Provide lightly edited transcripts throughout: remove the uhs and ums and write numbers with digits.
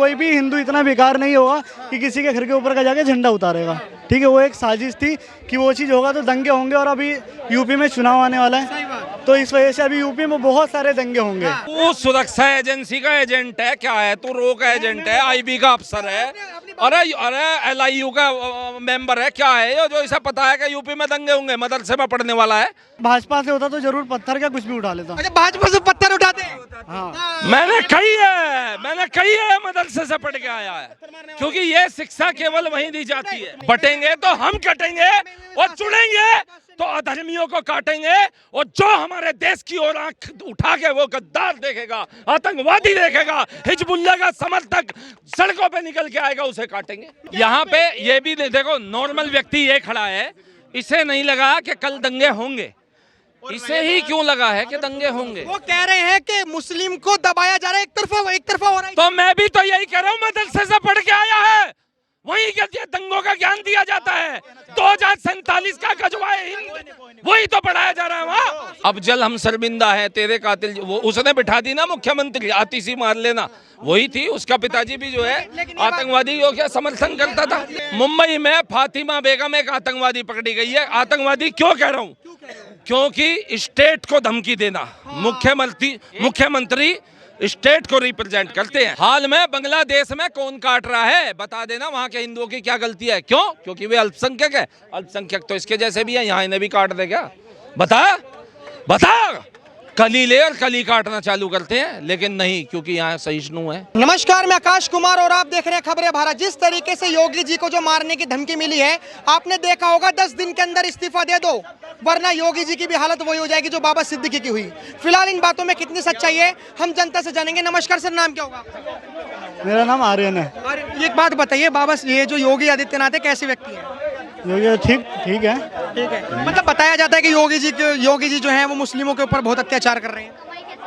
कोई भी हिंदू इतना बेकार नहीं होगा कि किसी के घर के ऊपर का जाके झंडा उतारेगा। ठीक है, वो एक साजिश थी कि वो चीज़ होगा तो दंगे होंगे। और अभी यूपी में चुनाव आने वाला है, तो इस वजह से अभी यूपी में बहुत सारे दंगे होंगे। तू सुरक्षा एजेंसी का एजेंट है क्या है? तू रो का एजेंट है, आईबी का अफसर है, अरे एलआईयू का मेंबर है क्या है ये? जो इसे पता है कि यूपी में दंगे होंगे, मदरसे में पढ़ने वाला है। भाजपा से होता तो जरूर पत्थर क्या कुछ भी उठा लेता। अच्छा, भाजपा से पत्थर उठाते हैं। हाँ, मैंने कही है मदरसे से पढ़ के आया है, क्योंकि ये शिक्षा केवल वहीं दी जाती है। बटेंगे तो हम कटेंगे और चुनेंगे तो अधर्मियों को काटेंगे। और जो हमारे देश की ओर आंख उठा के वो गद्दार देखेगा, आतंकवादी देखेगा, हिजबुल्लाह का समर्थक सड़कों पे निकल के आएगा, उसे काटेंगे। यहाँ पे ये भी देखो, नॉर्मल व्यक्ति ये खड़ा है, इसे नहीं लगा कि कल दंगे होंगे। इसे ही क्यों लगा है कि दंगे होंगे? वो कह रहे हैं कि मुस्लिम को दबाया जा रहा है, एक तरफा हो रहा है। तो मैं भी तो यही कह रहा हूँ, मदरसे से पढ़ के आया है, वही के दंगों का ज्ञान दिया जाता है। 2047 का गजवाए हिंद वही तो पढ़ाया जा रहा है वहाँ। अब जल हम शर्मिंदा है, तेरे कातिल, वो उसने बिठा दी ना मुख्यमंत्री, आतिशी मार लेना, वही थी। उसका पिताजी भी जो है आतंकवादियों का समर्थन करता था। मुंबई में फातिमा बेगम एक आतंकवादी पकड़ी गई है। आतंकवादी क्यों कह रहा हूँ? क्योंकि स्टेट को धमकी देना, मुख्यमंत्री स्टेट को रिप्रेजेंट करते हैं। हाल में बांग्लादेश में कौन काट रहा है? बता देना, वहां के हिंदुओं की क्या गलती है? क्यों? क्योंकि वे अल्पसंख्यक है। अल्पसंख्यक तो इसके जैसे भी है, यहाँ इन्हें भी काट दे क्या? बता कली ले और कली काटना चालू करते हैं, लेकिन नहीं, क्योंकि यहाँ सहिष्णु है। नमस्कार, मैं आकाश कुमार और आप देख रहे हैं खबरें भारत। जिस तरीके से योगी जी को जो मारने की धमकी मिली है, आपने देखा होगा 10 दिन के अंदर इस्तीफा दे दो, वरना योगी जी की भी हालत वही हो जाएगी जो बाबा सिद्दीकी की हुई। फिलहाल इन बातों में कितनी सच्चाई है, हम जनता से जानेंगे। नमस्कार सर, नाम क्या होगा? मेरा नाम आर्यन है। और एक बात बताइए, बाबा ये जो योगी आदित्यनाथ है, कैसे व्यक्ति है? योगी ठीक है। मतलब बताया जाता है कि योगी जी जो है वो मुस्लिमों के ऊपर बहुत अत्याचार कर रहे हैं।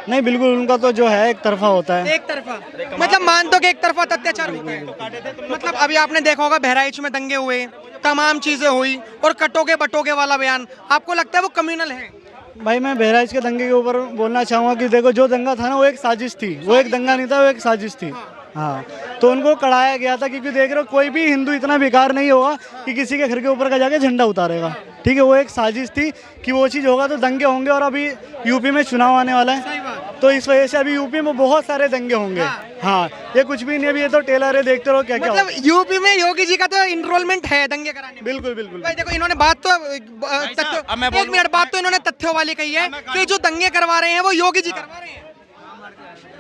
नहीं, बिल्कुल उनका तो जो है एक तरफा होता है। एक तरफा मतलब मान दो कि एक तरफा अत्याचार होता है। मतलब अभी आपने देखा होगा बहराइच में दंगे हुए, तमाम चीजें हुई, और कटोगे बटोगे वाला बयान, आपको लगता है वो कम्युनल है? भाई, मैं बहराइच के दंगे के ऊपर बोलना चाहूँगा कि देखो, जो दंगा था ना, वो एक साजिश थी। वो एक दंगा नहीं था, वो एक साजिश थी। हाँ, तो उनको कढ़ाया गया था, क्योंकि देख रहे हो, कोई भी हिंदू इतना बेकार नहीं होगा कि किसी के घर के ऊपर का जाके झंडा उतारेगा। ठीक है, वो एक साजिश थी कि वो चीज़ होगा तो दंगे होंगे। और अभी यूपी में चुनाव आने वाला है, तो इस वजह से अभी यूपी में बहुत सारे दंगे होंगे। हाँ, ये कुछ भी नहीं, अभी ये तो टेलर है, देखते रहो क्या क्या। मतलब यूपी में योगी जी का तो इनरोलमेंट है दंगे कराने में। बिल्कुल बिल्कुल। भाई देखो, इन्होंने बात तो एक मिनट, बात तो इन्होंने तथ्यों वाली कही है कि जो दंगे करवा रहे हैं वो योगी जी करवा रहे हैं।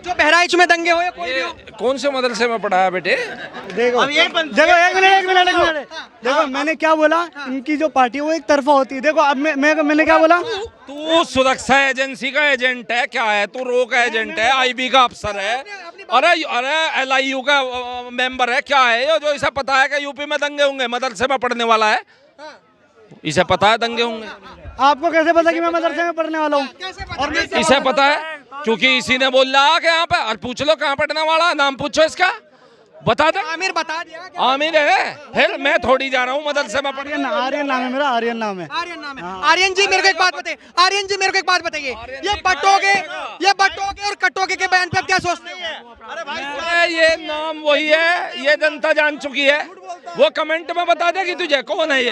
जो बहराइच में दंगे हुए, कौन से मदरसे में पढ़ा है बेटे? देखो एक मिनट, देखो मैंने क्या बोला, इनकी जो पार्टी है वो एक तरफा होती है। देखो अब मैंने क्या बोला? तू सुरक्षा एजेंसी का एजेंट है क्या है? तू रो का एजेंट है, आईबी का अफसर है, अरे एलआईयू का मेंबर है क्या है ये? जो इसे पता है कि यूपी में दंगे होंगे, मदरसे में पढ़ने वाला है, इसे पता है दंगे होंगे। आपको कैसे पता कि मैं मदरसे में पढ़ने वाला हूँ? और इसे पता है क्योंकि इसी ने बोल रहा कि यहाँ पे, और पूछ लो कहाँ पढ़ने वाला, नाम पूछो इसका, बता दे। आमिर बता दिया। आमिर है, फिर मैं थोड़ी जा रहा हूँ मदरसे में पढ़ने। आर्यन नाम है मेरा, आर्यन नाम है। आर्यन जी मेरे को एक बात बताइए, आर्यन जी मेरे को एक बात बताइए, ये बटोगे और कटोगे के बयान पे आप क्या सोचते हैं? अरे ये नाम वही है, ये जनता जान चुकी है। वो कमेंट में बता दे कि तुझे कौन है ये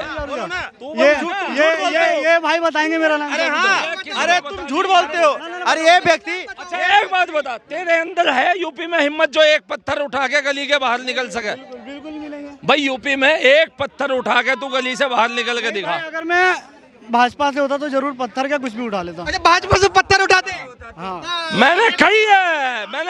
भाई बताएंगे मेरा नाम। अरे तुम झूठ बोलते हो। अरे ये व्यक्ति, अच्छा एक बात बता, तेरे अंदर है यूपी में हिम्मत जो एक पत्थर उठा के गली के बाहर निकल सके? बिल्कुल मिलेंगे भाई, यूपी में एक पत्थर उठा के तू गली से बाहर निकल के दिखा। अगर मैं भाजपा से होता तो जरूर पत्थर क्या कुछ भी उठा लेता। अच्छा, भाजपा से पत्थर उठाते हैं। हाँ, मैंने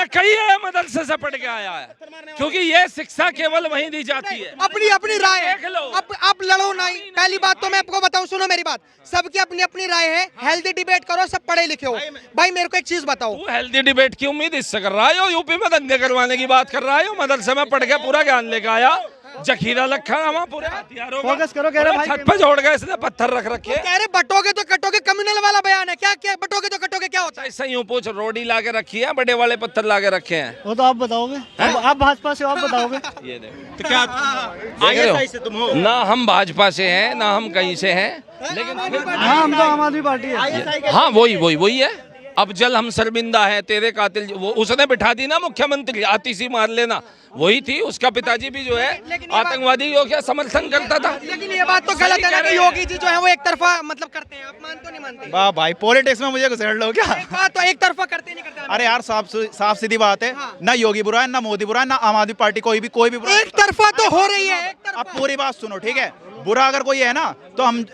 कही है मदरसे से पढ़ के आया है, क्योंकि ये शिक्षा केवल वहीं दी जाती है। अपनी राय है, देख लो। आप लड़ो नहीं। पहली बात तो मैं आपको बताऊं, सुनो मेरी बात, सबकी अपनी अपनी राय है, हेल्दी डिबेट करो, सब पढ़े लिखे हो। भाई मेरे को एक चीज बताओ, तू हेल्दी डिबेट की उम्मीद इससे कर रहा है? यूपी में दंगे करवाने की बात कर रहा है, मदरसे में पढ़ के पूरा ज्ञान लेके आया, जखीरा रखा वहाँ पूरे हथियारों का। फोकस करो, कह रहे भाई छत पे जोड़ गए इसने पत्थर रख रखे। कह रहे बटोगे तो कटोगे, कम्युनल वाला बयान है क्या? क्या बटोगे तो कटोगे क्या होता है? ऐसा यूं पूछ, रोडी ला के रखी है, बड़े वाले पत्थर ला के रखे हैं। वो तो आप बताओगे, आप भाजपा से हो, आप बताओगे। ये देखो, तो क्या आगे सही से तुम हो? ना हम भाजपा से हैं, ना हम कहीं से हैं, लेकिन हाँ, हम तो आम आदमी पार्टी है। हाँ वही है। अफजल हम शर्मिंदा है, तेरे कातिल, वो उसने बिठा दी ना मुख्यमंत्री, आतिशी मार लेना, वही थी। उसका पिताजी भी जो है आतंकवादियों का समर्थन करता था। लेकिन ये बात तो गलत है ना कि योगी जी जो है वो एक तरफा मतलब करते हैं, आप मानते हो नहीं मानते? वाह भाई, पॉलिटिक्स में मुझे घुसेड़ लो क्या? एक बात तो एक तरफा करते नहीं करते? अरे यार साफ सीधी बात है, ना योगी बुरा है, ना मोदी बुरा है, ना आम आदमी पार्टी कोई भी बुरा है। एक तरफा तो हो रही है, एक तरफा। अब पूरी बात सुनो, ठीक है? बुरा अगर कोई है ना तो हम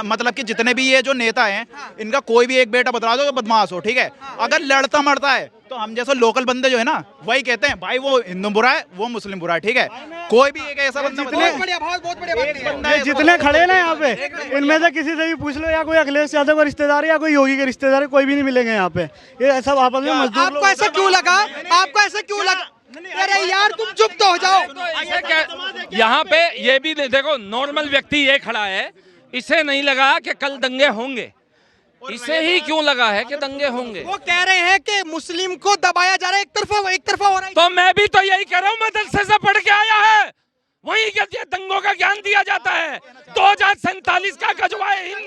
मतलब कि जितने भी ये जो नेता हैं इनका कोई भी एक बेटा बता दो तो बदमाश हो, ठीक है? अगर लड़ता मरता है तो हम जैसे लोकल बंदे जो है ना वही कहते हैं भाई वो हिंदू बुरा है, वो मुस्लिम बुरा है, ठीक है? कोई भी एक ऐसा बंदा बहुत बढ़िया बहुत बढ़िया बात है। ये जितने खड़े ना यहाँ पे, इनमें से किसी से भी पूछ लो, या कोई अखिलेश यादव का रिश्तेदार है या कोई योगी के रिश्तेदार है, कोई भी नहीं मिलेंगे यहाँ पे। ये सब आपस में मजदूर लोग। आपको ऐसा क्यों लगा? आपको ऐसा क्यों लगा? अरे यार तुम चुप तो हो जाओ। यहाँ पे ये भी देखो, नॉर्मल व्यक्ति ये खड़ा है, इसे नहीं लगा कि कल दंगे होंगे, इसे ही क्यों लगा है कि दंगे होंगे? वो कह रहे हैं कि मुस्लिम को दबाया जा रहा है, एक तरफा हो रहा है। तो मैं भी तो यही कह रहा हूँ, मदरसे से पढ़ के आया है, वही दंगों का ज्ञान दिया जाता है। 2047 का गजवाए हिंद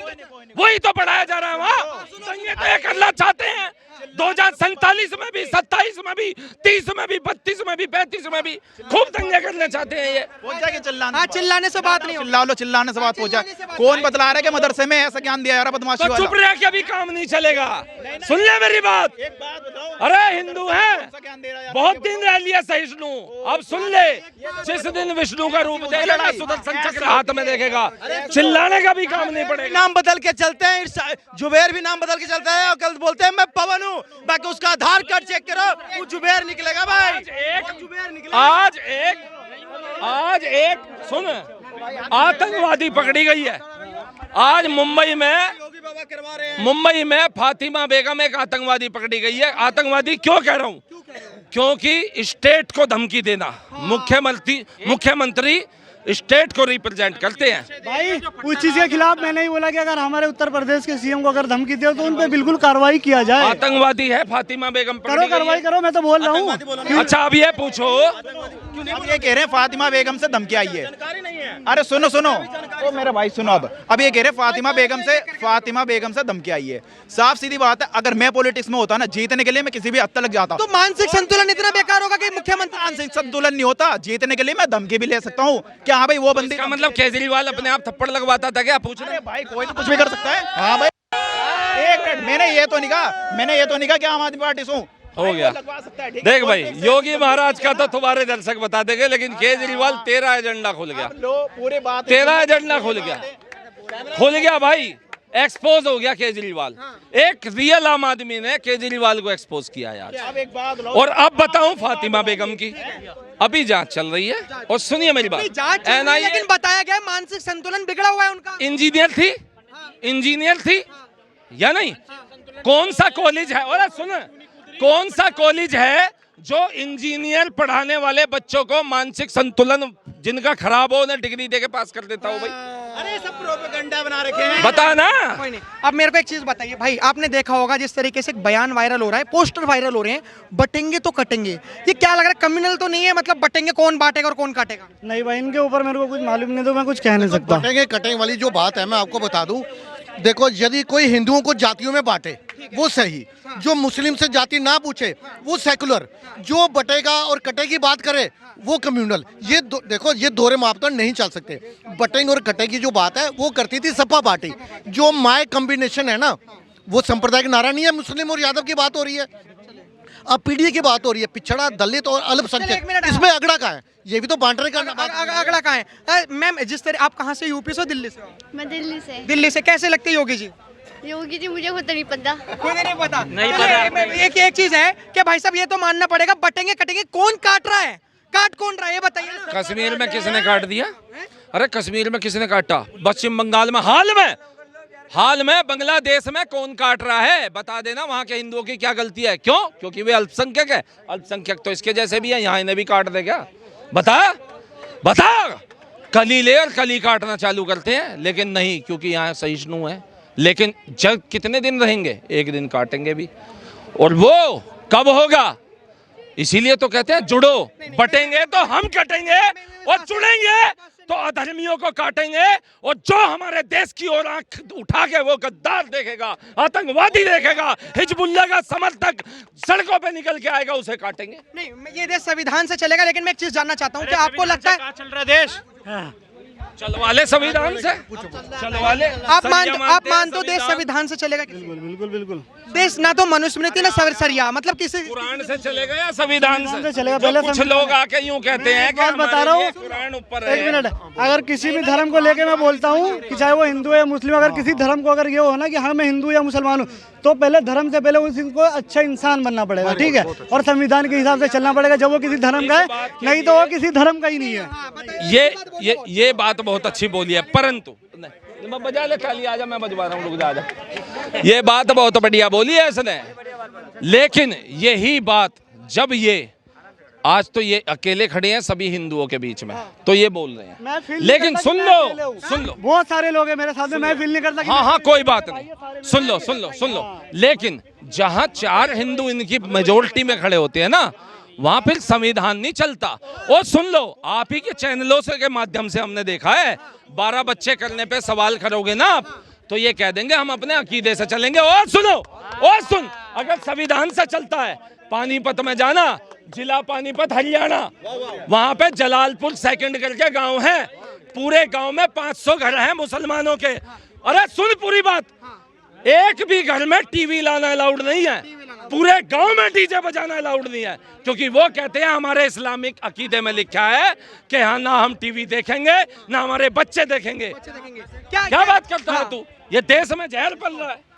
वही तो पढ़ाया जा रहा है वहाँ। दंगे तो ये करना चाहते हैं 2047 में भी, 27 में भी, 30 में भी, 32 में भी, 35 में भी खूब दंगे करने चाहते हैं ये। हाँ, चिल्लाने से बात नहीं होगी। चिल्लाने से बात हो जाए। कौन बतला रहा है कि मदरसे में ऐसा ज्ञान दिया जा रहा है बदमाशी तो वाला? चुप रह के भी काम नहीं चलेगा। सुन ले मेरी बात, अरे हिंदू है, बहुत दिन रह लिया सहिष्णु, अब सुन ले, जिस दिन विष्णु का रूप देखेगा, सुदर्शन चक्र हाथ में देखेगा, चिल्लाने का भी काम नहीं पड़ेगा। नाम बदल के चलते हैं, जुबेर भी नाम बदल के चलता है और कल बोलते हैं मैं पवन हूँ, बाकी उसका आधार कार्ड चेक करो, वो जुबेर निकलेगा भाई। आज एक सुन, आतंकवादी पकड़ी गई है आज मुंबई में फातिमा बेगम एक आतंकवादी पकड़ी गई है। आतंकवादी क्यों कह रहा हूँ? क्योंकि स्टेट को धमकी देना, मुख्यमंत्री स्टेट को रिप्रेजेंट करते हैं। भाई उस चीज के खिलाफ मैंने ही बोला कि अगर हमारे उत्तर प्रदेश के सीएम को अगर धमकी दे तो उन पे बिल्कुल कार्रवाई किया जाए। आतंकवादी है फातिमा बेगम, करो कार्रवाई करो, मैं तो बोल रहा हूँ। अच्छा अब ये पूछो, अब ये कह रहे हैं फातिमा बेगम से धमकी आई है। अरे सुनो ओ मेरा भाई सुनो, अब ये कह रहे फातिमा बेगम से धमकी आई है। साफ सीधी बात है, अगर मैं पॉलिटिक्स में होता ना, जीतने के लिए मैं किसी भी हद तक लग जाता। तो मानसिक संतुलन इतना बेकार होगा कि मुख्यमंत्री मानसिक संतुलन नहीं होता, जीतने के लिए मैं धमकी भी ले सकता हूँ। क्या हाँ भाई वो बंदी का मतलब केजरीवाल अपने आप थप्पड़ लगवाता था क्या? पूछ रहे भाई, कोई तो कुछ भी कर सकता है। हाँ भाई, एक मिनट, मैंने ये तो नहीं कहा कि आम आदमी पार्टी से हो गया। देख भाई, योगी महाराज का तो तुम्हारे दर्शक बता देंगे, लेकिन केजरीवाल तेरा एजेंडा खुल गया, पूरी बात तेरा एजेंडा खुल गया भाई, एक्सपोज हो गया केजरीवाल। एक रियल आम आदमी ने केजरीवाल को एक्सपोज किया यार। और अब बताऊं फातिमा बेगम की अभी जांच चल रही है, और सुनिए मेरी बात, लेकिन बताया गया मानसिक संतुलन बिगड़ा हुआ है उनका। इंजीनियर थी या नहीं? कौन सा कॉलेज है, और सुन, कौन सा कॉलेज है जो इंजीनियर पढ़ाने वाले बच्चों को मानसिक संतुलन जिनका खराब हो उन्हें डिग्री देके पास कर देता हो भाई? अरे सब प्रोपेगेंडा बना रखे हैं। बता ना। कोई नहीं, अब मेरे को एक चीज बताइए भाई, आपने देखा होगा जिस तरीके से एक बयान वायरल हो रहा है, पोस्टर वायरल हो रहे हैं, बटेंगे तो कटेंगे, ये क्या लग रहा है कम्युनल तो नहीं है? मतलब बटेंगे, कौन बांटेगा और कौन काटेगा? नहीं भाई, इनके ऊपर मेरे को कुछ मालूम नहीं, तो मैं कुछ कह नहीं सकता। बटेंगे कटेंगे वाली जो बात है, मैं आपको बता दूं, देखो यदि कोई हिंदुओं को जातियों में बांटे वो सही, जो मुस्लिम से जाति ना पूछे वो सेकुलर, जो बटेगा और कटे की बात करे वो कम्युनल। ये देखो ये दोहरे मापदंड नहीं चल सकते। बटेंगे और कटे की जो बात है वो करती थी सपा पार्टी। जो माय कॉम्बिनेशन है ना, वो सांप्रदायिक नारा नहीं है, मुस्लिम और यादव की बात हो रही है, अब पीढ़ी की बात हो रही है, पिछड़ा दलित और अल्पसंख्यक, इसमें अगड़ा का है, ये भी तो बांटने का अगला कहाँ है? मैम जिस तरह, आप कहाँ से, यूपी से, दिल्ली से? मैं दिल्ली से। दिल्ली से। कैसे लगते योगी जी? योगी जी मुझे खुद नहीं पता। खुद नहीं पता? एक चीज है कि भाई साहब ये तो मानना पड़ेगा, बटेंगे कटेंगे, कौन काट रहा है? काट कौन रहा है ये बताइए ना। कश्मीर में किसने काट दिया? अरे कश्मीर में किसने काटा? पश्चिम बंगाल में हाल में बांग्लादेश में कौन काट रहा है? बता देना, वहाँ के हिंदुओं की क्या गलती है? क्यों? क्योंकि वे अल्पसंख्यक है। अल्पसंख्यक तो इसके जैसे भी है, यहाँ इन्हें भी काट दे क्या? बता कली ले और कली काटना चालू करते हैं, लेकिन नहीं, क्योंकि यहाँ सहिष्णु है। लेकिन जब कितने दिन रहेंगे? एक दिन काटेंगे भी, और वो कब होगा? इसीलिए तो कहते हैं जुड़ो, बटेंगे तो हम कटेंगे और जुड़ेंगे तो अधर्मियों को काटेंगे। और जो हमारे देश की ओर आंख उठा के वो गद्दार देखेगा, आतंकवादी देखेगा, हिजबुल्लाह का समर्थक सड़कों पे निकल के आएगा, उसे काटेंगे। नहीं, ये देश संविधान से चलेगा, लेकिन मैं एक चीज जानना चाहता हूँ कि आपको लगता है चल रहा है देश, चलवा ले संविधान से, चलवा ले। आप मानते हो देश संविधान से चलेगा? बिल्कुल बिल्कुल देश ना तो मनुस्मृति ना सरिया, मतलब किसी कुरान से चलेगा या संविधान से चलेगा? पहले कुछ लोग आके यूं कहते हैं कि बात बता रहा हूँ, कुरान ऊपर एक है। मिनट, अगर किसी भी धर्म को लेके मैं बोलता हूँ कि चाहे वो हिंदू है या मुस्लिम, अगर किसी धर्म को अगर ये हो ना कि हाँ मैं हिंदू या मुसलमान हूँ, तो पहले धर्म से पहले उसको अच्छा इंसान बनना पड़ेगा, ठीक है, और संविधान के हिसाब से चलना पड़ेगा। जब वो किसी धर्म का है, नहीं तो वो किसी धर्म का ही नहीं है। ये बात बहुत अच्छी बोली है, परंतु मैं बजा ले खाली, आजा मैं बजवा रहा हूँ, रुक जा, आजा। ये बात बहुत बढ़िया बोली है इसने, लेकिन यही बात जब ये आज तो ये अकेले खड़े हैं सभी हिंदुओं के बीच में, तो ये बोल रहे हैं, लेकिन सुन लो, बहुत सारे लोग हैं मेरे साथ में, मैं फील नहीं करता। हाँ कोई बात नहीं, सुन लो, लेकिन जहाँ 4 हिंदू इनकी मेजोरिटी में खड़े होते हैं ना, वहां फिर संविधान नहीं चलता। और सुन लो, आप ही के चैनलों से के माध्यम से हमने देखा है, 12 बच्चे करने पे सवाल करोगे ना आप, तो ये कह देंगे हम अपने अकीदे से चलेंगे। और सुन, अगर संविधान से चलता है, पानीपत में जाना, जिला पानीपत हरियाणा, वहां पे जलालपुर सेकंड करके गांव है, पूरे गांव में 500 घर हैं मुसलमानों के। अरे सुन पूरी बात, एक भी घर में टीवी लाना अलाउड नहीं है, पूरे गांव में डीजे बजाना अलाउड नहीं है, क्योंकि वो कहते हैं हमारे इस्लामिक अकीदे में लिखा है कि हाँ ना हम टीवी देखेंगे ना हमारे बच्चे देखेंगे। क्या बात करता है तू? ये देश में जहर पल रहा है।